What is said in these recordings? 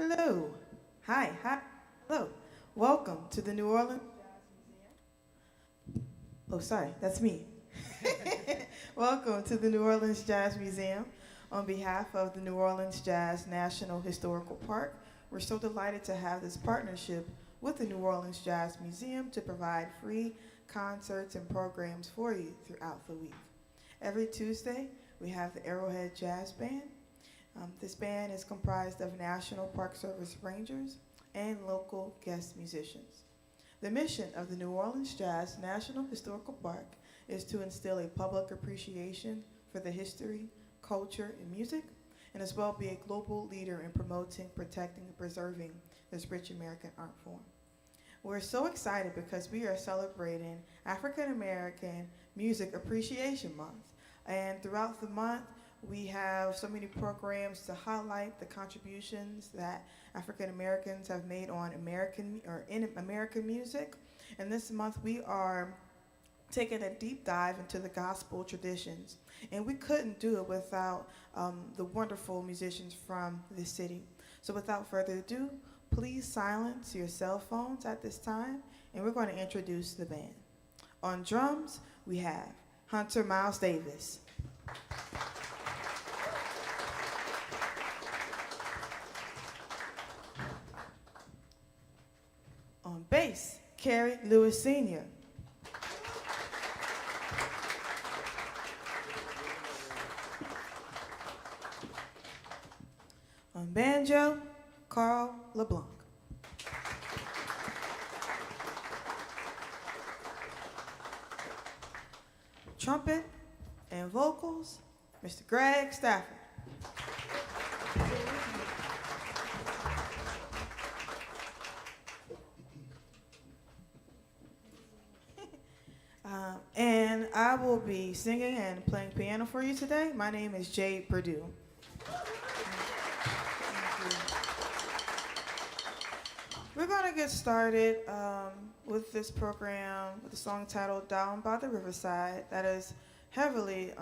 Hello. Hi. Hello. Welcome to the New Orleans. Oh, sorry, that's me. Welcome to the New Orleans Jazz Museum. On behalf of the New Orleans Jazz National Historical Park, we're so delighted to have this partnership with the New Orleans Jazz Museum to provide free concerts and programs for you throughout the week. Every Tuesday, we have the Arrowhead Jazz Band. This band is comprised of National Park Service rangers and local guest musicians. The mission of the New Orleans Jazz National Historical Park is to instill a public appreciation for the history, culture, and music, and as well be a global leader in promoting, protecting, and preserving this rich American art form. We're so excited because we are celebrating African American Music Appreciation Month. And throughout the month, we have so many programs to highlight the contributions that African Americans have made on in American music. And this month we are taking a deep dive into the gospel traditions. And we couldn't do it without the wonderful musicians from the city. So without further ado, please silence your cell phones at this time, and we're going to introduce the band. On drums, we have Hunter Miles Davis. On bass, Kerry Lewis Sr. On banjo, Carl LeBlanc. Trumpet and vocals, Mr. Greg Stafford. And I will be singing and playing piano for you today. My name is Jade Perdue. We're going to get started with this program with a song titled Down by the Riverside that is heavily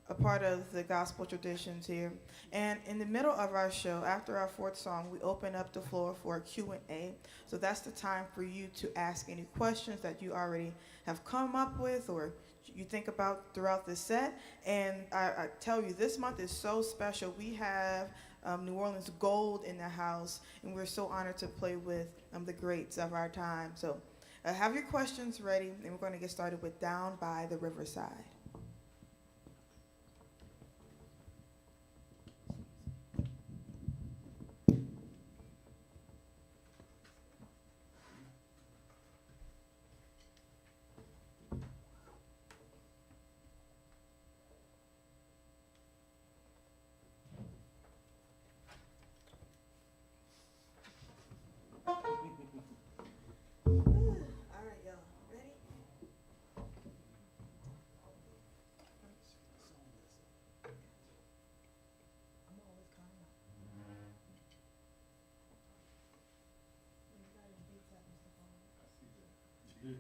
a part of the gospel traditions here. And in the middle of our show, after our fourth song, we open up the floor for a Q&A. So that's the time for you to ask any questions that you already have come up with or you think about throughout the set. And I tell you, this month is so special. We have New Orleans Gold in the house, and we're so honored to play with the greats of our time. So have your questions ready, and we're going to get started with Down by the Riverside.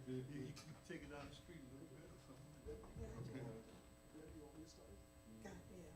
You can take it down the street a little bit or something. Okay. You want me to start? Got it, yeah.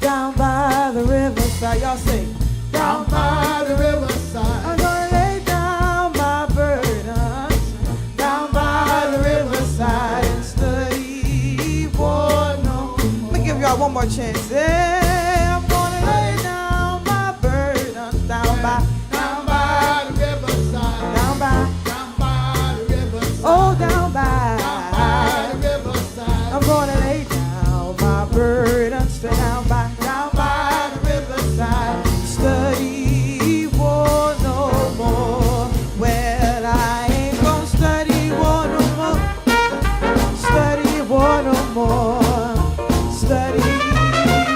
down by the riverside. Y'all sing. Down by the riverside. I'm gonna lay down my burdens down by the riverside and study war no more. Let me give y'all one more chance. Yeah, I'm gonna lay down my burdens down by the riverside. down by the riverside. oh down by The riverside. I'm gonna lay down my burdens down by the riverside. Study war no more. Well, I ain't gonna study war no more. Study war no more. Study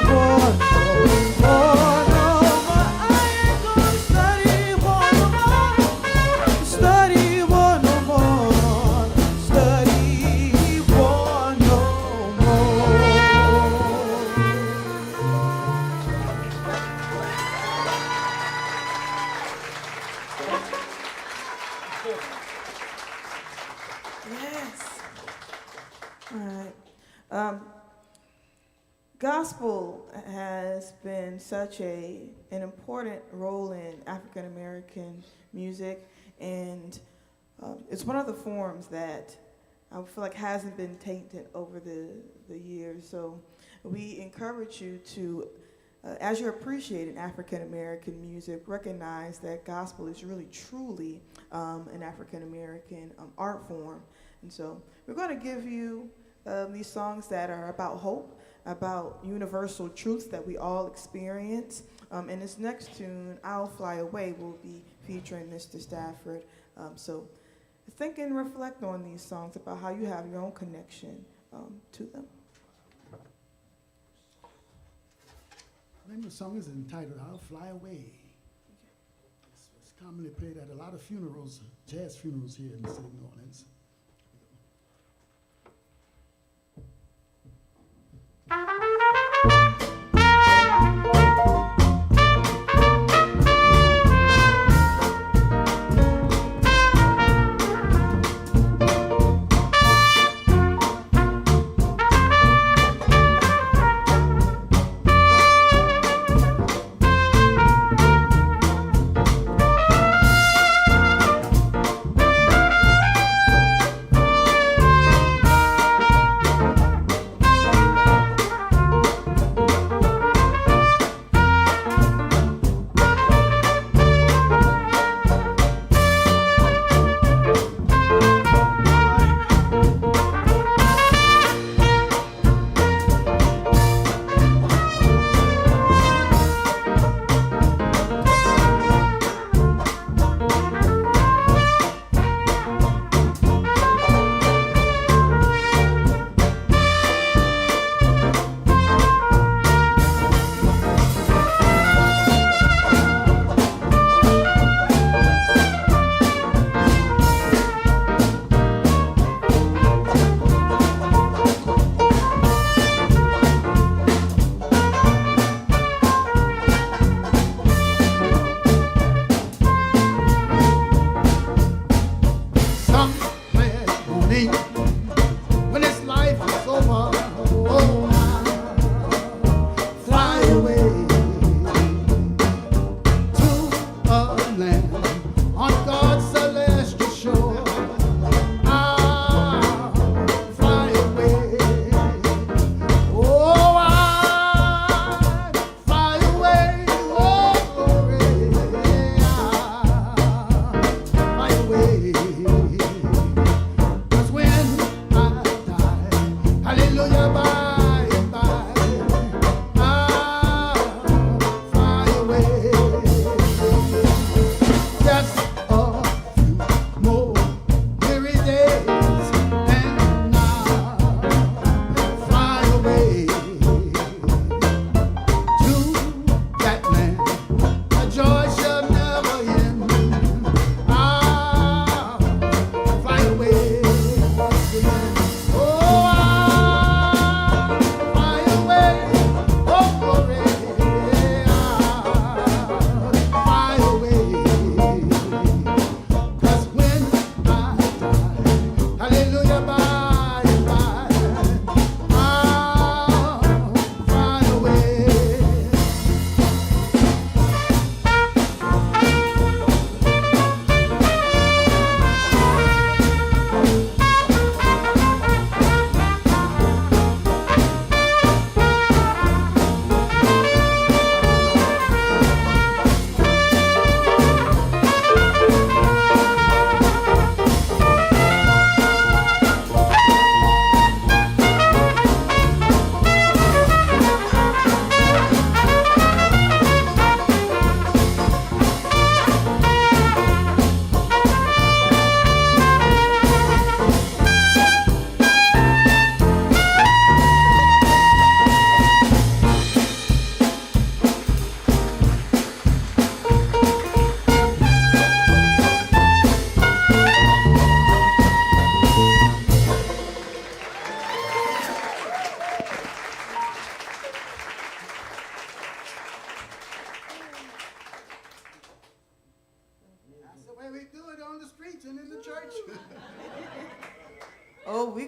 war no more. No more. I ain't gonna study war no more. Study war no more. Study war no more. Yes. All right. Gospel has been such an important role in African American music, and it's one of the forms that I feel like hasn't been tainted over the years. So we encourage you to, as you're appreciating African American music, recognize that gospel is really truly an African American art form. And so we're going to give you these songs that are about hope, about universal truths that we all experience. And this next tune, I'll Fly Away, will be featuring Mr. Stafford. So think and reflect on these songs about how you have your own connection to them. The name of the song is entitled I'll Fly Away. It's commonly played at a lot of funerals, jazz funerals here in the city of New Orleans.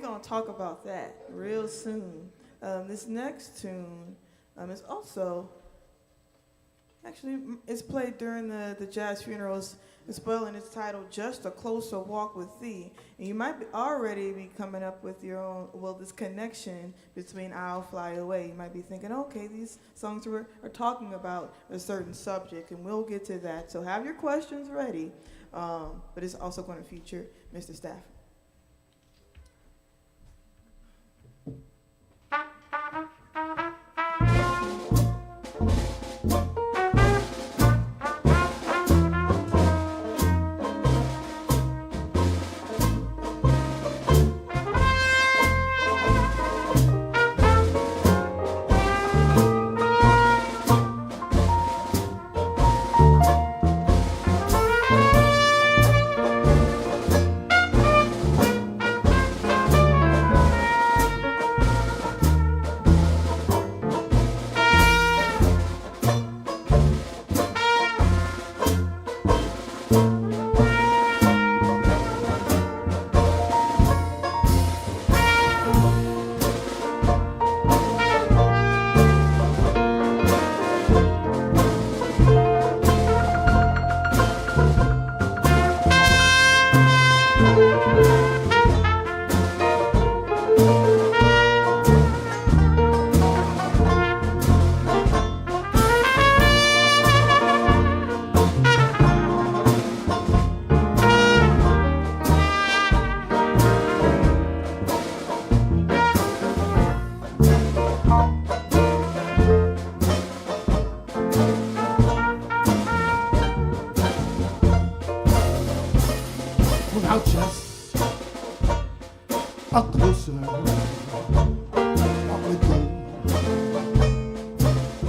going to talk about that real soon. This next tune is also, actually, it's played during the jazz funerals as well, and it's titled Just a Closer Walk with Thee. And you might already be coming up with your own, well, this connection between I'll Fly Away. You might be thinking, okay, these songs are talking about a certain subject, and we'll get to that. So have your questions ready. But it's also going to feature Mr. Stafford. A closer walk with thee.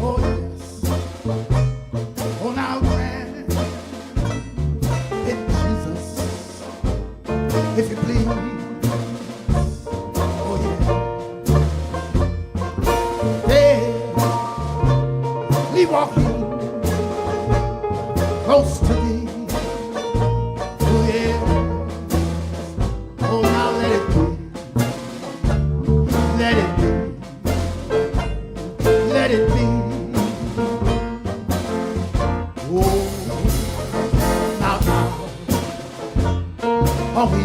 Oh yes. Oh now grant it, Jesus, if you please. Oh yeah. Hey, leave walking close to thee. Oh yeah. Oh now let it be. Let it be, let it be. Oh, now, are we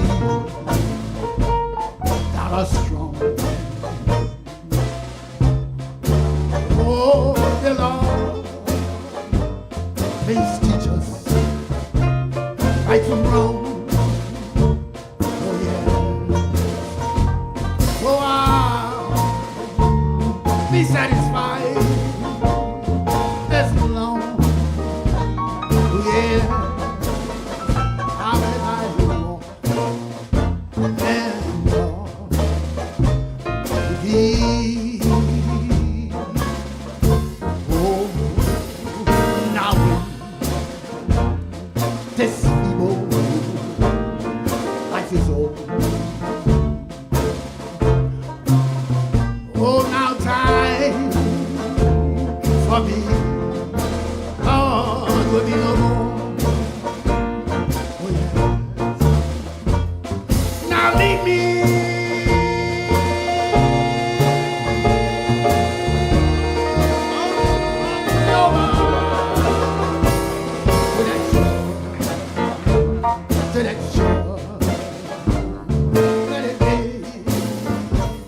not as strong? Oh, dear Lord, please teach us right from wrong. Oh, yeah. Oh, be satisfied as long, yeah. How can I walk and talk with thee? Oh, now this evil life is over. Oh, now time for me, Lord, will be no more. Oh, yes. Now lead me over to that shore, to that shore. Let it be.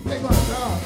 Take my God.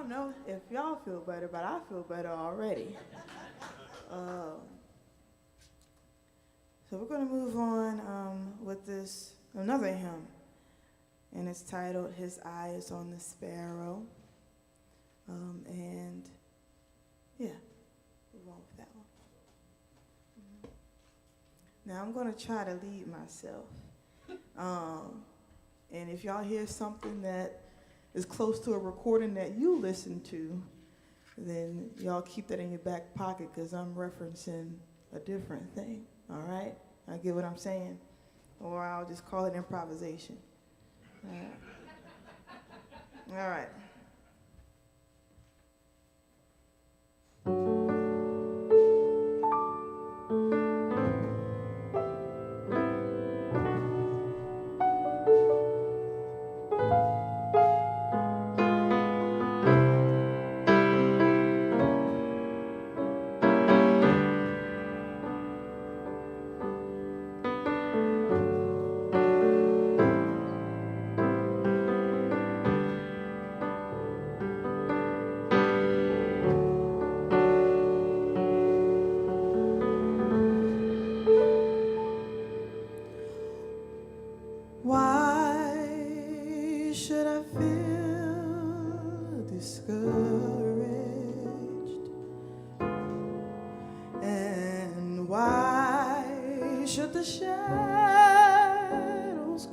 don't know if y'all feel better, but I feel better already. So we're going to move on with this, another hymn, and it's titled, His Eye is on the Sparrow. And yeah, move on with that one. Now I'm going to try to lead myself. And if y'all hear something that is close to a recording that you listen to, then y'all keep that in your back pocket because I'm referencing a different thing, all right? I get what I'm saying? Or I'll just call it improvisation. All right. All right. Why should I feel discouraged? And why should the shadows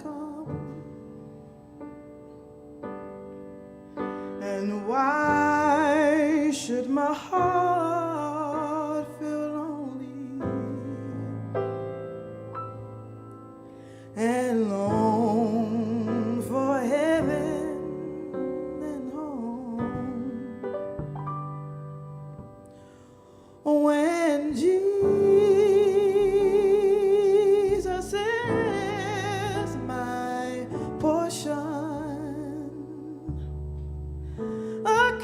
come? And why should my heart feel lonely and long for heaven and home? When Jesus is my portion, a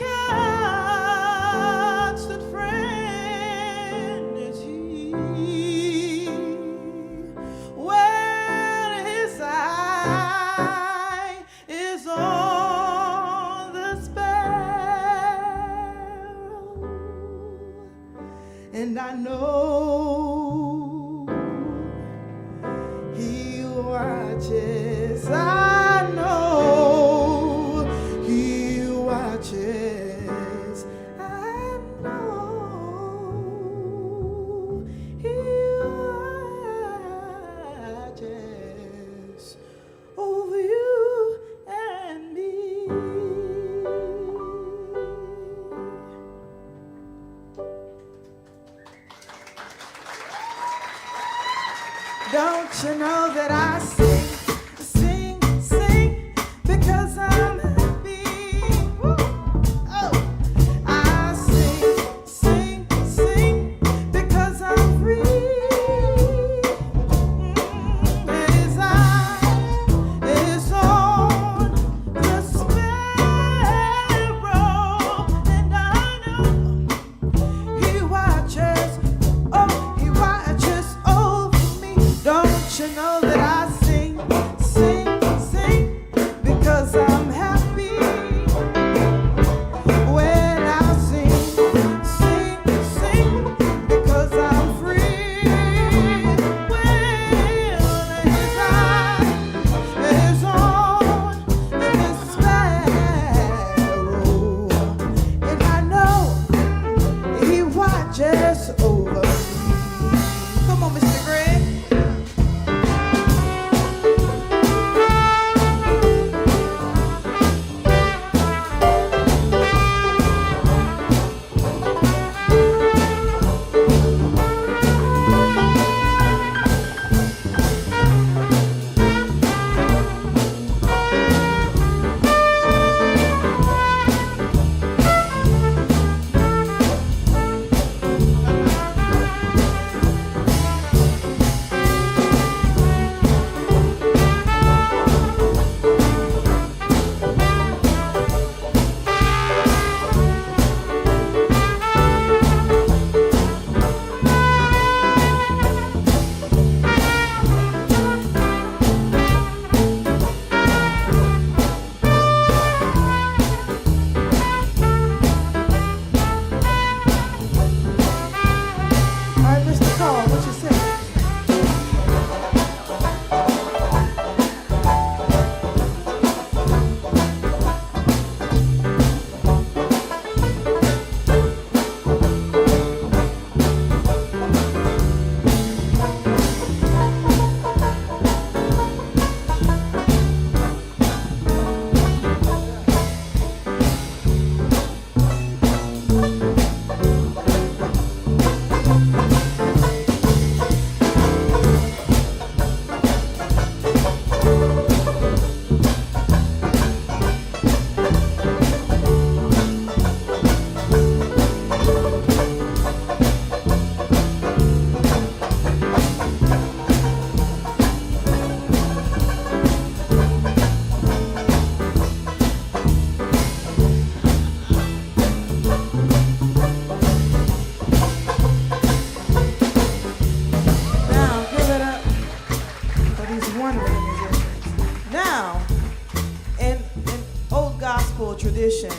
gospel tradition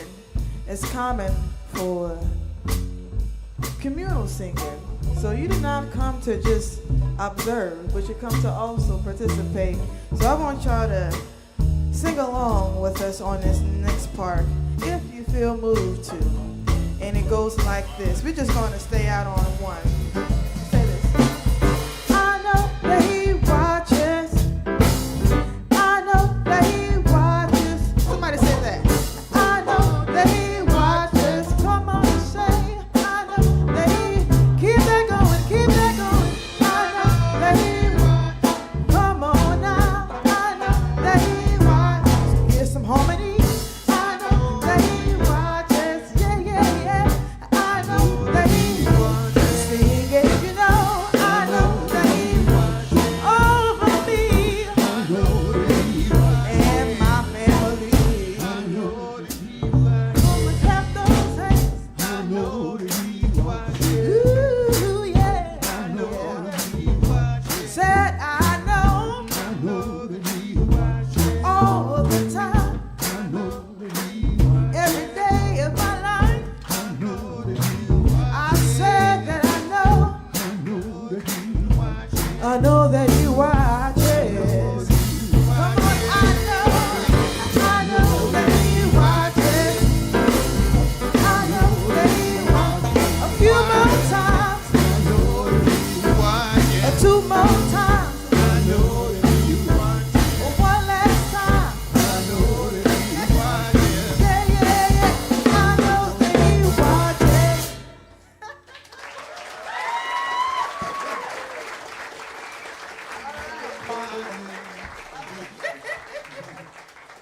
is common for communal singing. So you did not come to just observe, but you come to also participate. So I want y'all to sing along with us on this next part if you feel moved to. And it goes like this. We're just going to stay out on one. Say this. I know that he watches. I know that he watches. Somebody say that. I know that he watches. Come on, say. I know that he. Keep that going, keep that going. I know that he watches. Come on now. I know that he watches. Here's some harmony. I know that he watches. Yeah, yeah, yeah. I know that he watches. Sing it, you know. I know that he watches over me. I know that he watches. And my family. I know that he watches. Come and clap those hands. I know that he watches. Ooh, yeah. I know that he watches. Said I know I know that he watches. all the time, I know that he watches. every day of my life. I know that he watches. I said that I know. I know that he watches. I know that he watches. Come on, I know that he watches. I know that he watches. A few more times, I know that he watches. two more times, I know that he watches. one last time. I know that he watches. Yeah, yeah, yeah. I know that he watches.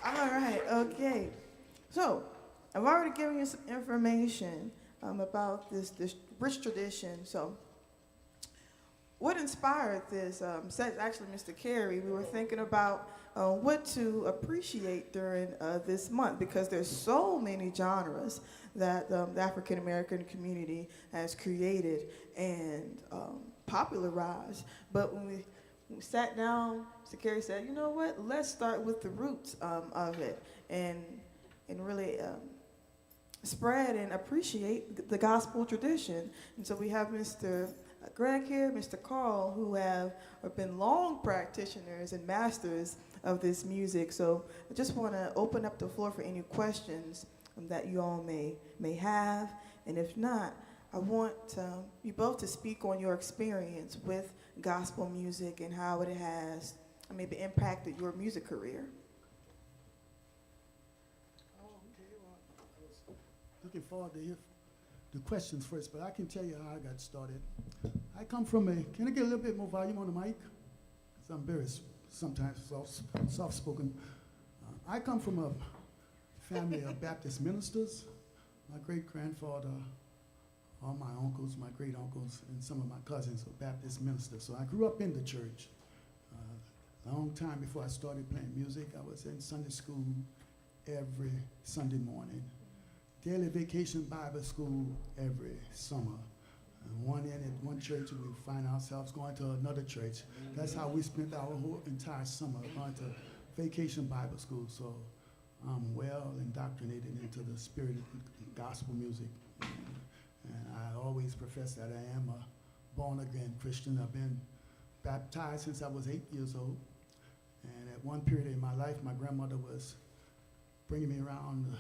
All right, okay. So, I've already given you some information about this rich tradition. So, what inspired this? Said actually, Mr. Carey, we were thinking about what to appreciate during this month because there's so many genres that the African American community has created and popularized. But when we sat down, Mr. Carey said, you know what? Let's start with the roots of it and really spread and appreciate the gospel tradition. And so we have Mr. Greg here, Mr. Carl, who have been long practitioners and masters of this music. So I just want to open up the floor for any questions that you all may have. And if not, I want you both to speak on your experience with gospel music and how it has maybe impacted your music career. Okay, well, I was looking forward to hear the questions first, but I can tell you how I got started. I come from can I get a little bit more volume on the mic? Because I'm very sometimes soft-spoken. I come from a family of Baptist ministers. My great-grandfather, all my uncles, my great-uncles, and some of my cousins were Baptist ministers. So I grew up in the church. A long time before I started playing music, I was in Sunday school every Sunday morning. Daily vacation Bible school every summer. And one end at one church, and we find ourselves going to another church. That's how we spent our whole entire summer, going to vacation Bible school. So I'm well indoctrinated into the spirit of gospel music. And I always profess that I am a born-again Christian. I've been baptized since I was 8 years old. And at one period in my life, my grandmother was bringing me around the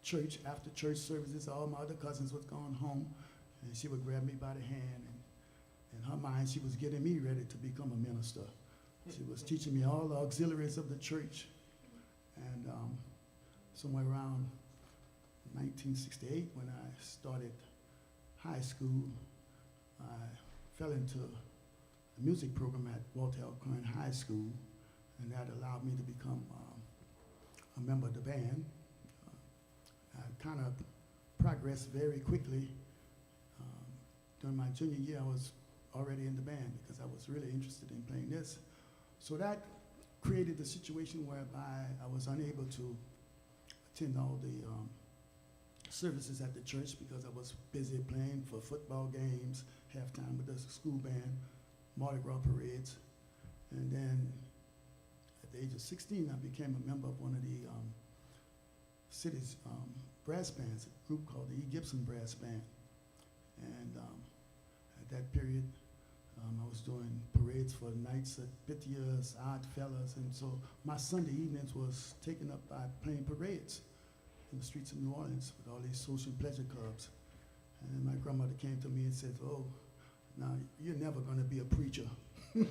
church after church services. All my other cousins was going home, and she would grab me by the hand. And in her mind, she was getting me ready to become a minister. She was teaching me all the auxiliaries of the church. And somewhere around 1968, when I started high school, I fell into the music program at Walter L. Curran High School, and that allowed me to become a member of the band. I kind of progressed very quickly. During my junior year, I was already in the band because I was really interested in playing this. So that created the situation whereby I was unable to attend all the services at the church because I was busy playing for football games, halftime with the school band, Mardi Gras parades. And then at the age of 16, I became a member of one of the city's brass bands, a group called the E. Gibson Brass Band. And at that period, I was doing parades for Knights at Pythias, Odd Fellas, and so my Sunday evenings was taken up by playing parades in the streets of New Orleans with all these social pleasure clubs. And my grandmother came to me and said, "Oh, now you're never going to be a preacher." I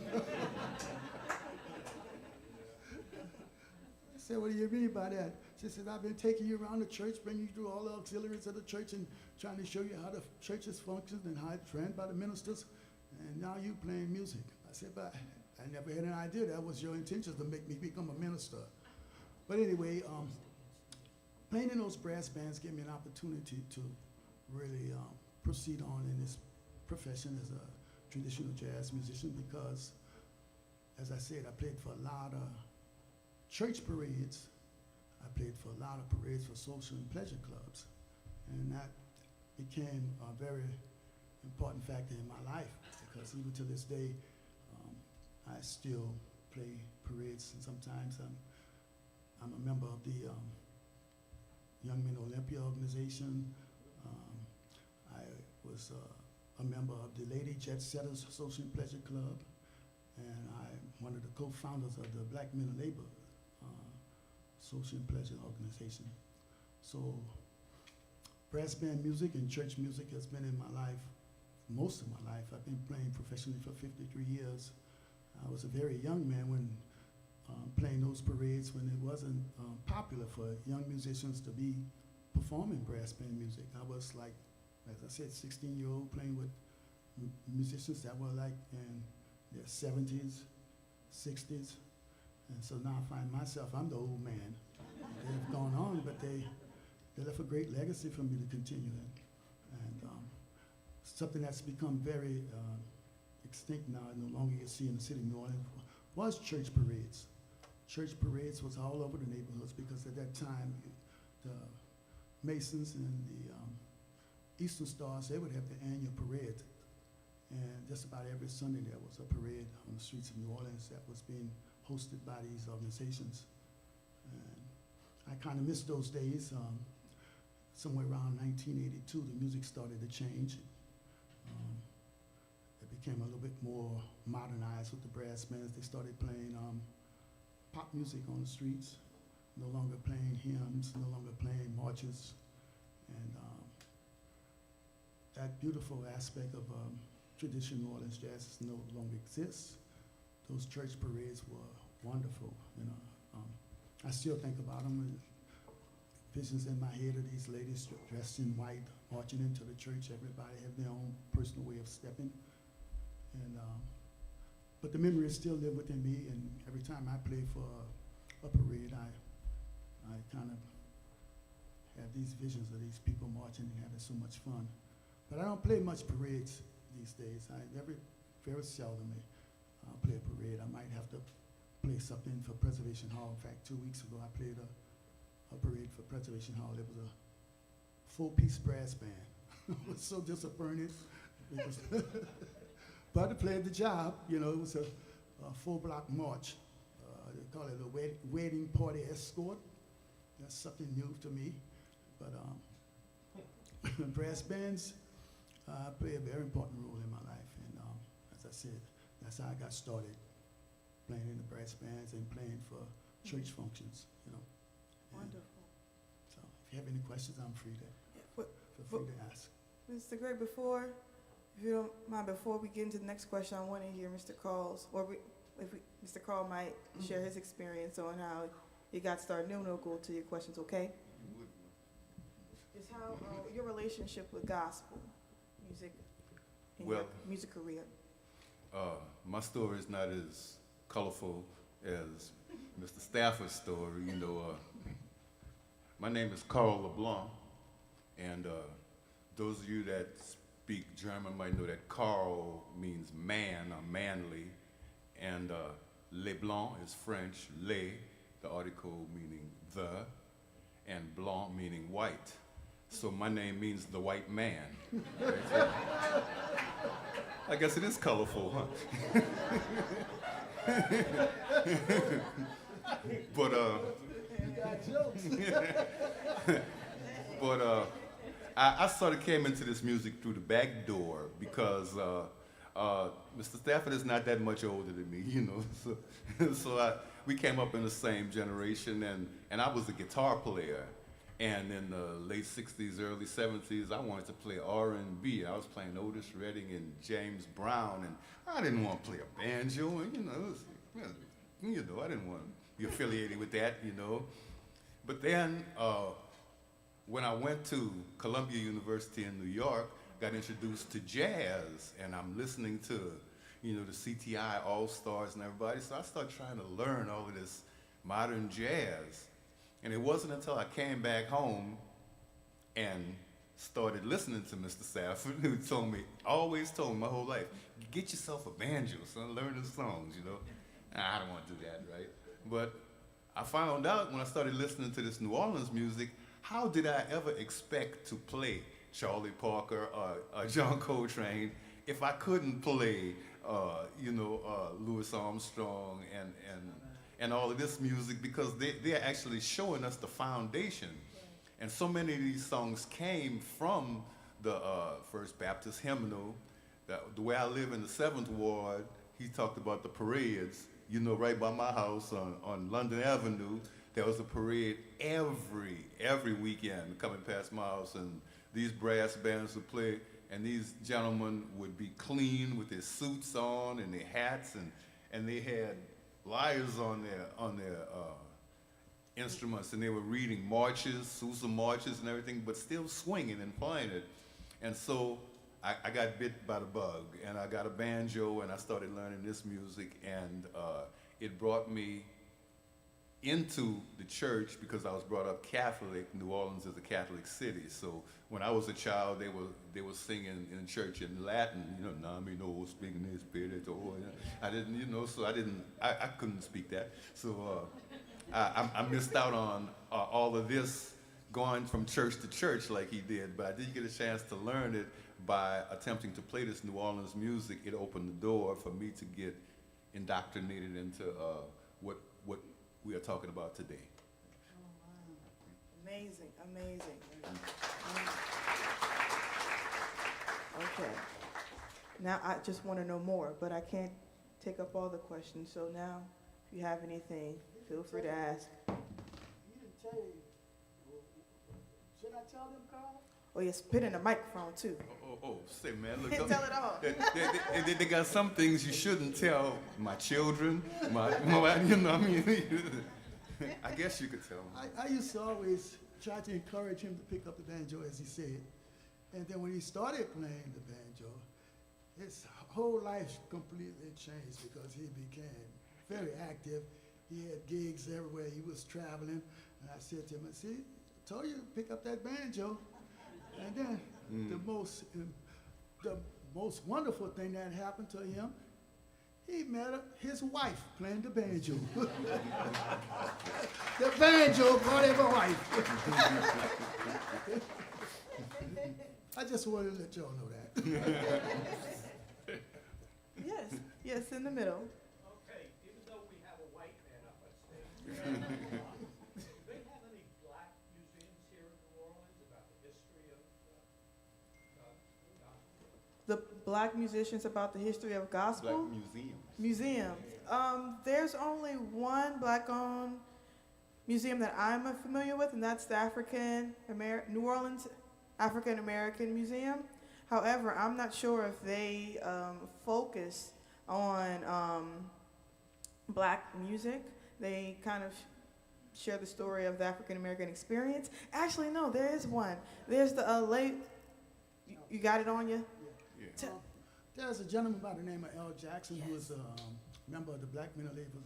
said, "What do you mean by that?" She said, "I've been taking you around the church, bringing you through all the auxiliaries of the church and trying to show you how the churches function and how it's ran by the ministers, and now you playing music." I said, "But I never had an idea that was your intention to make me become a minister." But anyway, playing in those brass bands gave me an opportunity to really proceed on in this profession as a traditional jazz musician because, as I said, I played for a lot of church parades. I played for a lot of parades for social and pleasure clubs. And that became a very important factor in my life because even to this day, I still play parades, and sometimes I'm a member of the Young Men Olympia organization. I was a member of the Lady Jet Setters Social and Pleasure Club, and I'm one of the co-founders of the Black Men of Labor Social and Pleasure organization. So brass band music and church music has been in my life most of my life. I've been playing professionally for 53 years. I was a very young man when playing those parades when it wasn't popular for young musicians to be performing brass band music. I was like, as I said, 16-year-old playing with musicians that were like in their 70s, 60s. And so now I find myself, I'm the old man. They've gone on, but they left a great legacy for me to continue in. And something that's become very extinct now, no longer you see in the city of New Orleans, was church parades. Church parades was all over the neighborhoods because at that time, the Masons and the Eastern Stars, they would have the annual parade. And just about every Sunday there was a parade on the streets of New Orleans that was being hosted by these organizations. And I kind of missed those days. Somewhere around 1982, the music started to change. It became a little bit more modernized with the brass bands. They started playing pop music on the streets, no longer playing hymns, no longer playing marches. And that beautiful aspect of traditional New Orleans jazz no longer exists. Those church parades were wonderful. You know, I still think about them. Visions in my head of these ladies dressed in white, marching into the church. Everybody have their own personal way of stepping. And but the memories still live within me. And every time I play for a parade, I kind of have these visions of these people marching and having so much fun. But I don't play much parades these days. Very seldomly play a parade. I might have to play something for Preservation Hall. In fact, 2 weeks ago, I played a parade for Preservation Hall. It was a full-piece brass band. I was so disappointed. But I played the job. You know, it was a full-block march. They call it a wedding party escort. That's something new to me. But brass bands play a very important role in my life. And as I said, that's how I got started, playing in the brass bands and playing for church functions, you know. Wonderful. So if you have any questions, I'm free to, feel free to ask. Mr. Gray, if you don't mind, before we get into the next question, I want to hear Mr. Carl's, Mr. Carl might share his experience on how you got started. No, go to your questions, okay? Just how your relationship with gospel music in your music career. My story is not as colorful as Mr. Stafford's story. You know, my name is Carl LeBlanc, and those of you that speak German might know that Carl means man or manly, and LeBlanc is French, le, the article meaning the, and blanc meaning white. So my name means the white man. I guess it is colorful, huh? But got jokes. But I sort of came into this music through the back door because Mr. Stafford is not that much older than me, you know. So we came up in the same generation, and I was a guitar player. And in the late 60s, early 70s, I wanted to play R&B. I was playing Otis Redding and James Brown, and I didn't want to play a banjo, and I didn't want to be affiliated with that, you know. But then when I went to Columbia University in New York, got introduced to jazz, and I'm listening to, the CTI All-Stars and everybody, so I started trying to learn all of this modern jazz. And it wasn't until I came back home and started listening to Mr. Stafford, who always told me my whole life, get yourself a banjo, son, learn the songs, I don't want to do that, right? But I found out when I started listening to this New Orleans music, how did I ever expect to play Charlie Parker or John Coltrane if I couldn't play, Louis Armstrong and all of this music, because they're actually showing us the foundation. And so many of these songs came from the First Baptist Hymnal. The way I live in the 7th Ward, he talked about the parades. Right by my house on London Avenue, there was a parade every weekend coming past my house, and these brass bands would play, and these gentlemen would be clean with their suits on and their hats, and they had lyres on their instruments, and they were reading marches, Sousa marches and everything, but still swinging and playing it. And so I got bit by the bug, and I got a banjo, and I started learning this music, and it brought me into the church because I was brought up Catholic. New Orleans is a Catholic city, so when I was a child, they were singing in church in Latin, Nami no speaking this spirito. I didn't, so I couldn't speak that. So I missed out on all of this going from church to church like he did, but I did get a chance to learn it by attempting to play this New Orleans music. It opened the door for me to get indoctrinated into what we are talking about today. Oh, wow. Amazing. Okay. Now I just want to know more, but I can't take up all the questions. So now, if you have anything, feel free to ask. He didn't tell you. Should I tell them, Carl? Oh, yeah, spit in the microphone, too. Say, man, look. Tell it all. They got some things you shouldn't tell my children, I guess you could tell them. I used to always try to encourage him to pick up the banjo, as he said. And then when he started playing the banjo, his whole life completely changed because he became very active. He had gigs everywhere. He was traveling. And I said to him, I told you to pick up that banjo. And then the most wonderful thing that happened to him, he met his wife playing the banjo. The banjo brought him a wife. I just wanted to let y'all know that. Yes, in the middle. Okay, even though we have a white man up on stage, do they have any black museums here in New Orleans about the history of gospel? The black musicians about the history of gospel? Black museums. Museums. There's only one black-owned museum that I'm familiar with, and that's the New Orleans African American Museum. However, I'm not sure if they focus on black music. They kind of share the story of the African American experience. Actually, no, there is one. There's the late. You got it on you? Yeah. There's a gentleman by the name of L. Jackson, who is a member of the Black Men of Labor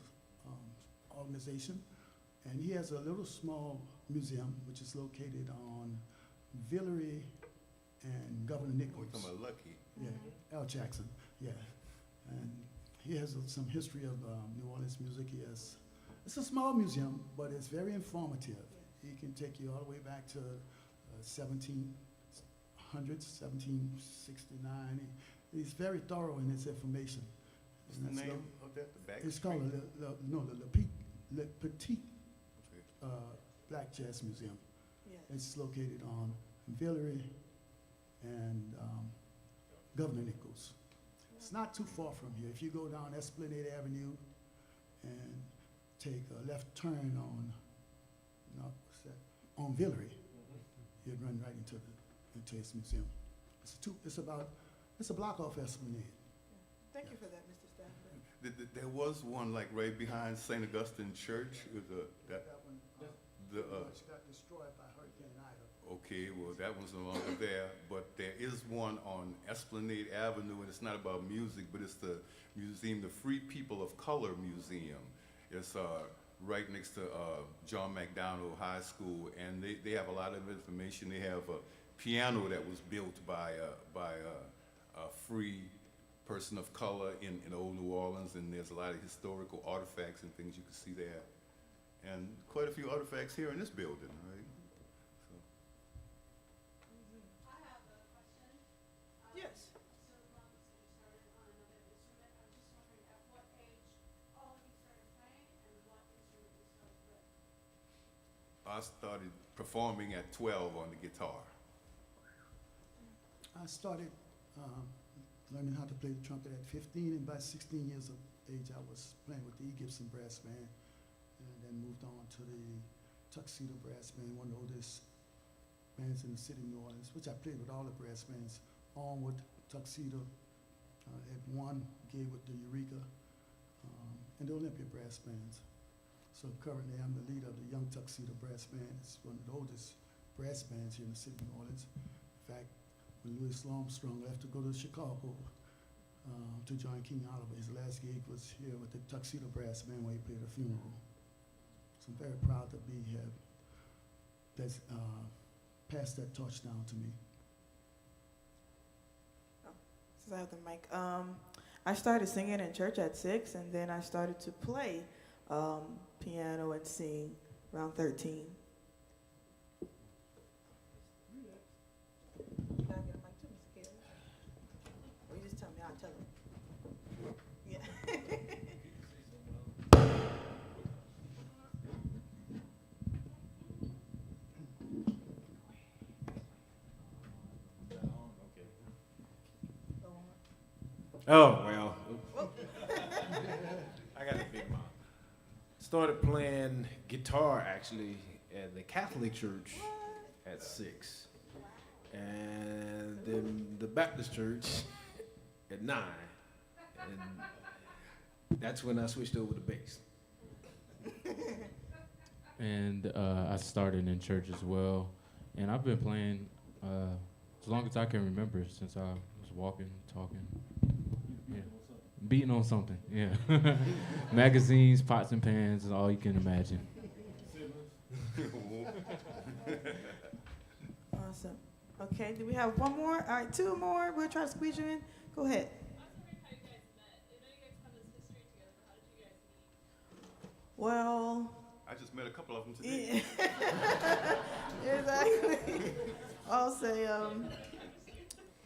organization, and he has a little small museum which is located on Villeray and Governor Nichols. We're talking about Lucky. Yeah, L. Jackson, yeah. And he has some history of New Orleans music. It's a small museum, but it's very informative. He can take you all the way back to 1700s, 1769. He's very thorough in his information. What's the name of that? The back It's street? called Le Petit Black Jazz Museum. Yes. It's located on Villeray and Governor Nichols. It's not too far from here. If you go down Esplanade Avenue and take a left turn on, no, what's that? On Villeray, you'd run right into his museum. It's a block off Esplanade. Thank you for that, Mr. Stafford. There was one like right behind St. Augustine Church. It was That one pretty much got destroyed by Hurricane Ida. okay, well, that one's no longer there, but there is one on Esplanade Avenue, and it's not about music, but it's the museum, the Free People of Color Museum. It's right next to John McDonald High School, and they have a lot of information. They have a piano that was built by a free person of color in old New Orleans, and there's a lot of historical artifacts and things you can see there. And quite a few artifacts here in this building, right? So. I have a question. Yes. So long as you started on another instrument, I'm just wondering at what age all of you started playing and what instrument you started with? I started performing at 12 on the guitar. I started learning how to play the trumpet at 15, and by 16 years of age, I was playing with the E. Gibson Brass Band, and then moved on to the Tuxedo Brass Band, one of the oldest bands in the city of New Orleans, which I played with all the brass bands, Onward, Tuxedo, had one gig with the Eureka, and the Olympia Brass Bands. So currently, I'm the leader of the Young Tuxedo Brass Band. It's one of the oldest brass bands here in the city of New Orleans. In fact, when Louis Armstrong left to go to Chicago to join King Oliver, his last gig was here with the Tuxedo Brass Band where he played a funeral. So I'm very proud to be here. That's passed that torch down to me. Since I have the mic, I started singing in church at 6, and then I started to play piano and sing around 13. Can I get a mic too, Mr. Kelly? Or you just tell me, I'll tell him. Yeah. Oh, well. I got a big mouth. Started playing guitar, actually, at the Catholic Church at 6. And then the Baptist Church at 9. And that's when I switched over to bass. And I started in church as well. And I've been playing as long as I can remember, since I was walking, talking. Yeah. Beating on something, yeah. Magazines, pots and pans, is all you can imagine. Awesome. Okay, do we have one more? All right, two more. We'll try to squeeze you in. Go ahead. I was wondering how you guys met. I know you guys have this history together, but how did you guys meet? Well, I just met a couple of them today. yeah. Exactly. I'll say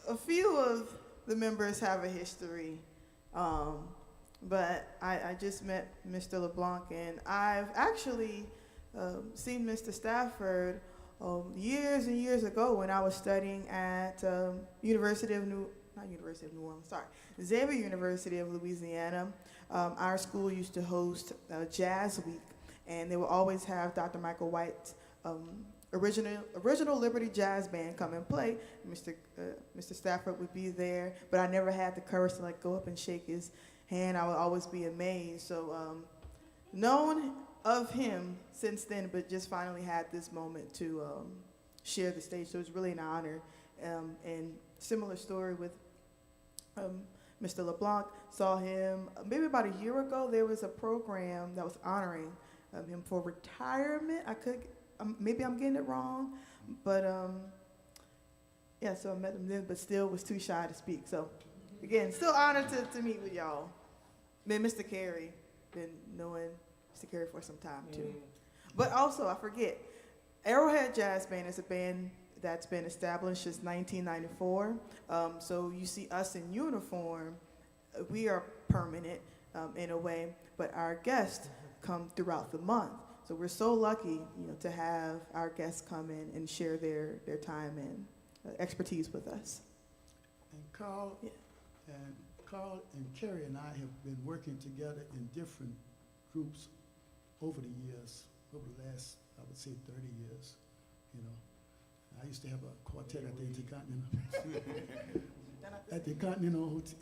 a few of the members have a history, but I just met Mr. LeBlanc, and I've actually seen Mr. Stafford years and years ago when I was studying at Xavier University of Louisiana. Our school used to host Jazz Week, and they would always have Dr. Michael White's original Liberty Jazz Band come and play. Mr. Stafford would be there, but I never had the courage to go up and shake his hand. I would always be amazed. So known of him since then, but just finally had this moment to share the stage. So it's really an honor. And similar story with Mr. LeBlanc. Saw him maybe about a year ago. There was a program that was honoring him for retirement. Maybe I'm getting it wrong, but yeah, so I met him then, but still was too shy to speak. So again, still honored to meet with y'all. Then Mr. Carey, been knowing Mr. Carey for some time too. But also, I forget, Arrowhead Jazz Band is a band that's been established since 1994. So you see us in uniform, we are permanent in a way, but our guests come throughout the month. So we're so lucky, to have our guests come in and share their time and expertise with us. And Carl, Yeah. and Carrie and I have been working together in different groups over the years, over the last, I would say, 30 years. I used to have a quartet at the Intercontinental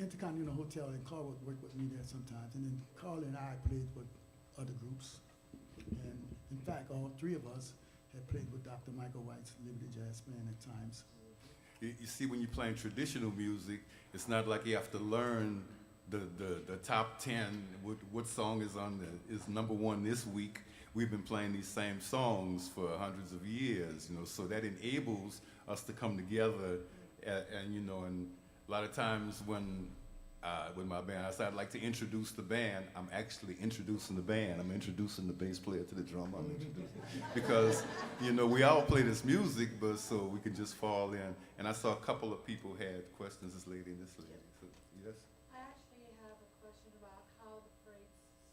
Intercontinental Hotel, and Carl would work with me there sometimes. And then Carl and I played with other groups. And in fact, all three of us had played with Dr. Michael White's Liberty Jazz Band at times. You see, when you're playing traditional music, it's not like you have to learn the top 10, what song is is number one this week. We've been playing these same songs for hundreds of years, so that enables us to come together, and a lot of times when with my band, I said I'd like to introduce the band. I'm actually introducing the band. I'm introducing the bass player to the drummer. I'm introducing because we all play this music, but so we can just fall in. And I saw a couple of people had questions. This lady and this lady. So, yes. I actually have a question about how the parade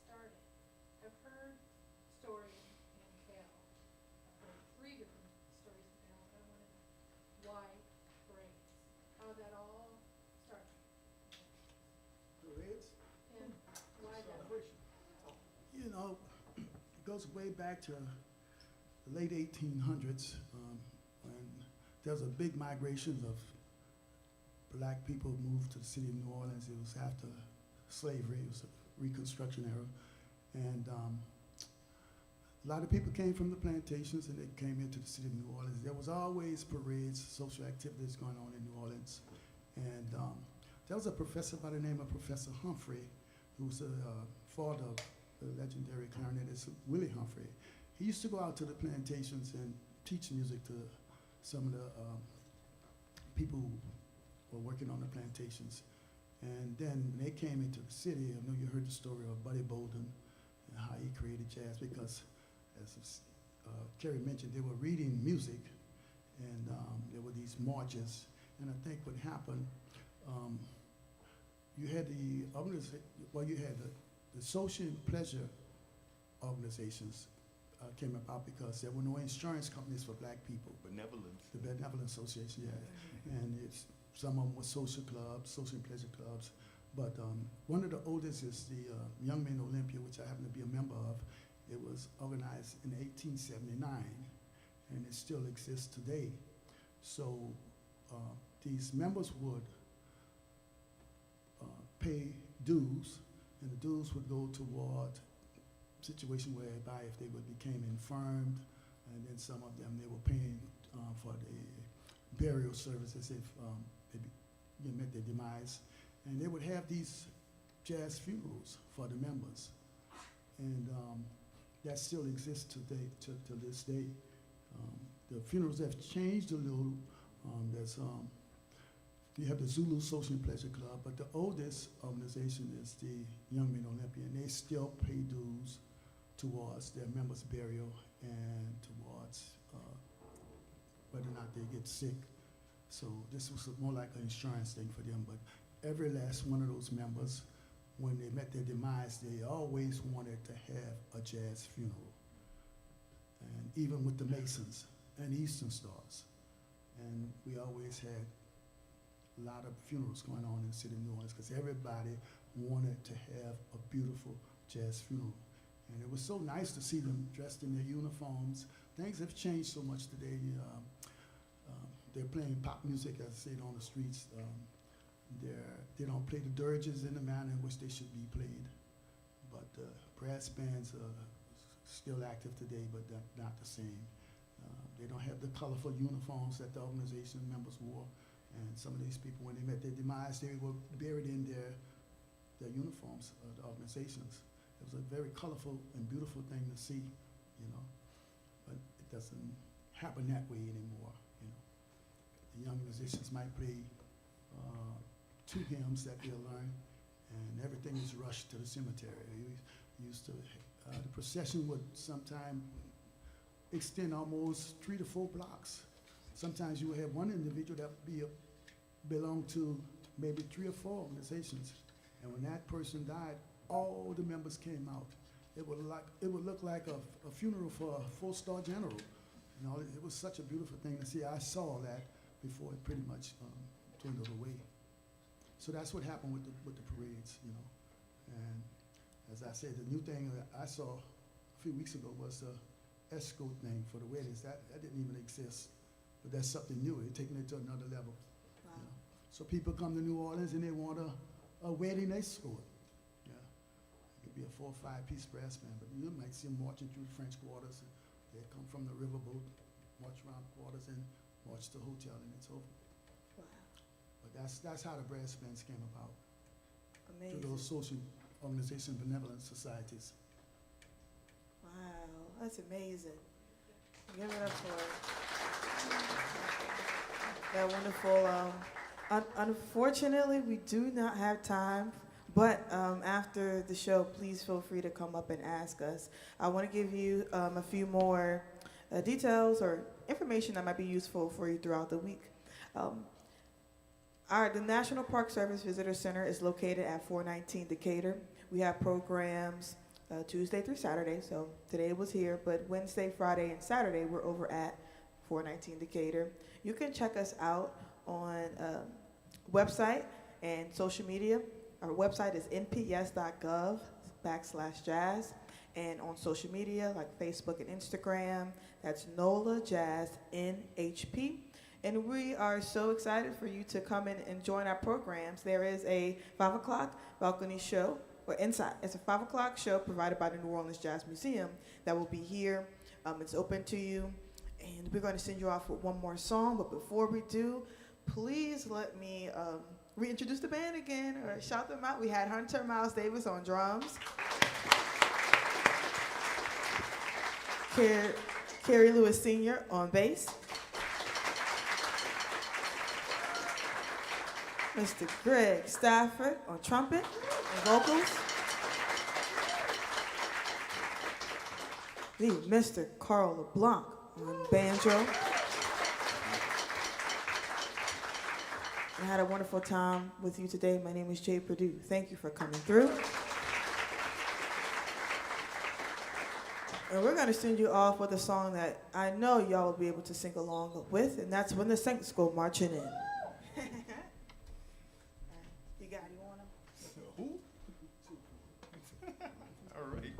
started. I've heard stories in Cal. I've heard 3 different stories in Cal, but I want to know why parades, how that all started, Parades? and why that. It goes way back to the late 1800s when there was a big migration of black people moved to the city of New Orleans. It was after slavery. It was a Reconstruction era. And a lot of people came from the plantations and they came into the city of New Orleans. There was always parades, social activities going on in New Orleans. And there was a professor by the name of Professor Humphrey, who was the father of the legendary clarinetist Willie Humphrey. He used to go out to the plantations and teach music to some of the people who were working on the plantations. And then when they came into the city, I know you heard the story of Buddy Bolden and how he created jazz, because as Kerry mentioned, they were reading music, and there were these marches. And I think what happened, you had the social and pleasure organizations came about because there were no insurance companies for black people. Benevolence. The Benevolent Association, yeah. And some of them were social clubs, social and pleasure clubs. But one of the oldest is the Young Men Olympia, which I happen to be a member of. It was organized in 1879, and it still exists today. So these members would pay dues, and the dues would go toward situation whereby if they became infirmed, and then some of them they were paying for the burial services if they met their demise, and they would have these jazz funerals for the members, and that still exists today to this day. The funerals have changed a little. You have the Zulu Social and Pleasure Club, but the oldest organization is the Young Men Olympia, and they still pay dues towards their members' burial and towards whether or not they get sick. So this was more like an insurance thing for them, but every last one of those members, when they met their demise, they always wanted to have a jazz funeral. And even with the Masons and Eastern Stars. And we always had a lot of funerals going on in the city of New Orleans because everybody wanted to have a beautiful jazz funeral. And it was so nice to see them dressed in their uniforms. Things have changed so much today. They're playing pop music, as I said, on the streets. They don't play the dirges in the manner in which they should be played. But brass bands are still active today, but not the same. They don't have the colorful uniforms that the organization members wore. And some of these people, when they met their demise, they were buried in their uniforms of the organizations. It was a very colorful and beautiful thing to see, but it doesn't happen that way anymore, The young musicians might play 2 hymns that they'll learn, and everything is rushed to the cemetery. The procession would sometimes extend almost 3 to 4 blocks. Sometimes you would have one individual that belong to maybe 3 or 4 organizations, and when that person died, all the members came out, it would look like a funeral for a four-star general. You know, it was such a beautiful thing to see. I saw that before it pretty much dwindled away. So that's what happened with the parades, you know. And as I said, the new thing that I saw a few weeks ago was the escort thing for the weddings. That didn't even exist, but that's something new. They're taking it to another level. Wow. You know? So people come to New Orleans and they want a wedding escort. Yeah, it could be a 4 or 5-piece brass band, but you might see them marching through the French quarters. And they come from the riverboat, march around quarters, and march to the hotel, and it's over. Wow. But that's how the brass bands came about, Amazing. through those social organization benevolent societies. Wow, that's amazing. Give it up for that wonderful. Unfortunately, we do not have time, but after the show, please feel free to come up and ask us. I want to give you a few more details or information that might be useful for you throughout the week. The National Park Service Visitor Center is located at 419 Decatur. We have programs Tuesday through Saturday, so today was here, but Wednesday, Friday, and Saturday we're over at 419 Decatur. You can check us out on website and social media. Our website is nps.gov/jazz, and on social media like Facebook and Instagram, that's NOLA Jazz NHP. And we are so excited for you to come in and join our programs. There is a 5 o'clock balcony show, or inside. It's a 5 o'clock show provided by the New Orleans Jazz Museum that will be here. It's open to you. And we're going to send you off with one more song. But before we do, please let me reintroduce the band again or shout them out. We had Hunter Miles Davis on drums. Kerry Lewis Sr. on bass. Mr. Greg Stafford on trumpet and vocals. The Mr. Carl LeBlanc on banjo. I had a wonderful time with you today. My name is Jay Perdue. Thank you for coming through. And we're going to send you off with a song that I know y'all will be able to sing along with, and that's When the Saints Go Marching In. You got it. You want them? Who? All right.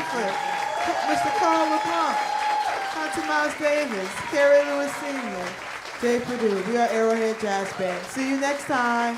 Stafford, Mr. Carl LeBlanc, Hunter Miles Davis, Kerry Lewis Sr., Jay Purdue. We are Arrowhead Jazz Band. See you next time.